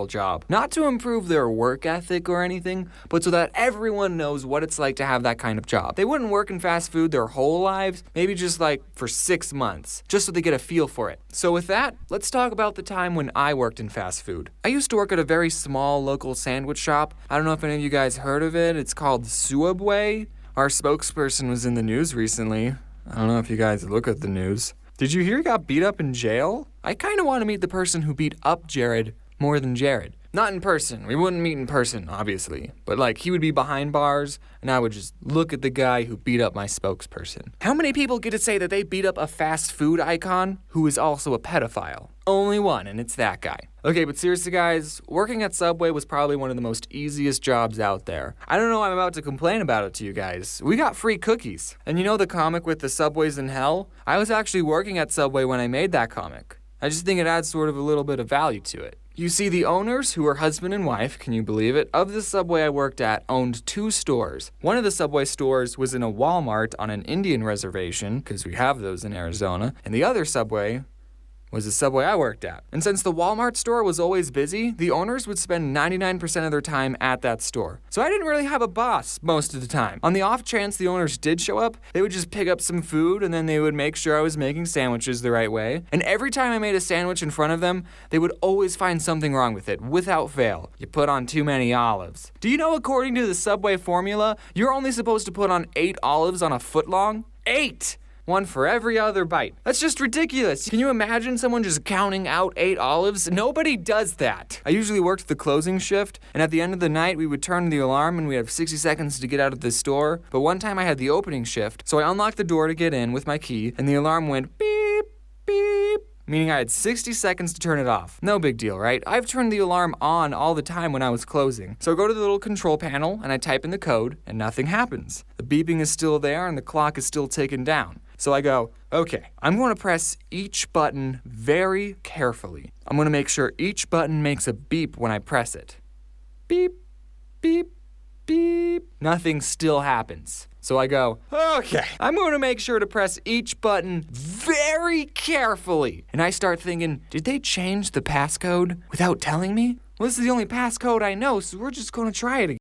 job. Not to improve their work ethic or anything, but so that everyone knows what it's like to have that kind of job. They wouldn't work in fast food their whole lives, maybe just like for 6 months, just so they get a feel for it. So with that, let's talk about the time when I worked in fast food. I used to work at a very small local sandwich shop. I don't know if any of you guys heard of it. It's called Subway. Our spokesperson was in the news recently. I don't know if you guys look at the news. Did you hear he got beat up in jail? I kind of want to meet the person who beat up Jared more than Jared. Not in person. We wouldn't meet in person, obviously. But like, he would be behind bars, and I would just look at the guy who beat up my spokesperson. How many people get to say that they beat up a fast food icon who is also a pedophile? Only one, and it's that guy. Okay, but seriously guys, working at Subway was probably one of the most easiest jobs out there. I don't know why I'm about to complain about it to you guys. We got free cookies. And you know the comic with the Subways in Hell? I was actually working at Subway when I made that comic. I just think it adds sort of a little bit of value to it. You see, the owners, who were husband and wife, can you believe it, of the Subway I worked at owned 2 stores. One of the Subway stores was in a Walmart on an Indian reservation, because we have those in Arizona, and the other Subway was the Subway I worked at. And since the Walmart store was always busy, the owners would spend 99% of their time at that store. So I didn't really have a boss most of the time. On the off chance the owners did show up, they would just pick up some food and then they would make sure I was making sandwiches the right way. And every time I made a sandwich in front of them, they would always find something wrong with it, without fail. You put on too many olives. Do you know, according to the Subway formula, you're only supposed to put on 8 olives on a foot long? 8! One for every other bite. That's just ridiculous. Can you imagine someone just counting out 8 olives? Nobody does that. I usually worked the closing shift, and at the end of the night, we would turn the alarm and we have 60 seconds to get out of the store. But one time I had the opening shift, so I unlocked the door to get in with my key, and the alarm went beep, beep, meaning I had 60 seconds to turn it off. No big deal, right? I've turned the alarm on all the time when I was closing. So I go to the little control panel and I type in the code and nothing happens. The beeping is still there and the clock is still ticking down. So I go, okay, I'm going to press each button very carefully. I'm going to make sure each button makes a beep when I press it. Beep, beep, beep. Nothing still happens. So I go, okay, I'm going to make sure to press each button very carefully. And I start thinking, did they change the passcode without telling me? Well, this is the only passcode I know, so we're just going to try it again.